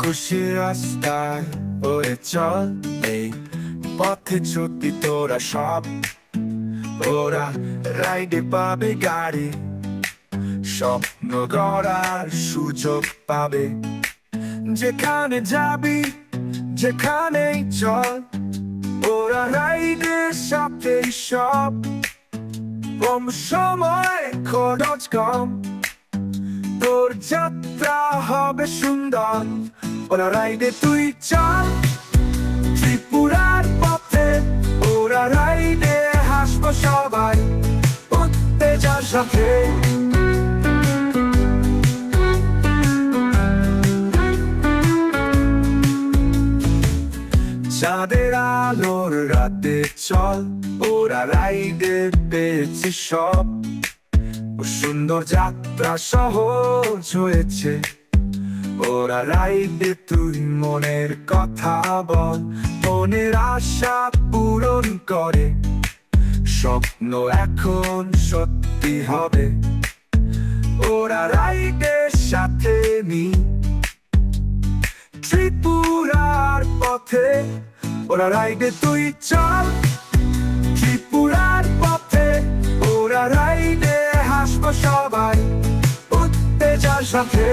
খুশি রাস্তায় ওরে চল, এই পথে ছুটি তোরা সব। ওরা রাইডে পাবে গাড়ি, স্বপ্ন গড়ার সুযোগ পাবে। যেখানে যাবি যেখানেই চল, ওরা রাইডের সাথে সব। কম সময় খরচ কম, তোর যাত্রা হবে সুন্দর। ওরা রাইডে তুই চল ত্রিপুরার পথে, ওরা রাইডে হাসবো সবাই উত্তেজনার সাথে। চাঁদের আলোর রাতে চল, ওরা রাইডে পেয়েছে সব। সুন্দর যাত্রা সহজ হয়েছে, ওরা রাইডে তুই মনের কথা বল। মনের আশা পূরণ করে, স্বপ্ন এখন সত্যি হবে। ওরা রাইডের সাথে নি ত্রিপুরার পথে, ওরা রাইডে তুই চল ত্রিপুরার পথে। ওরা রাইডে হাসবো সবাই উত্তেজনার সাথে।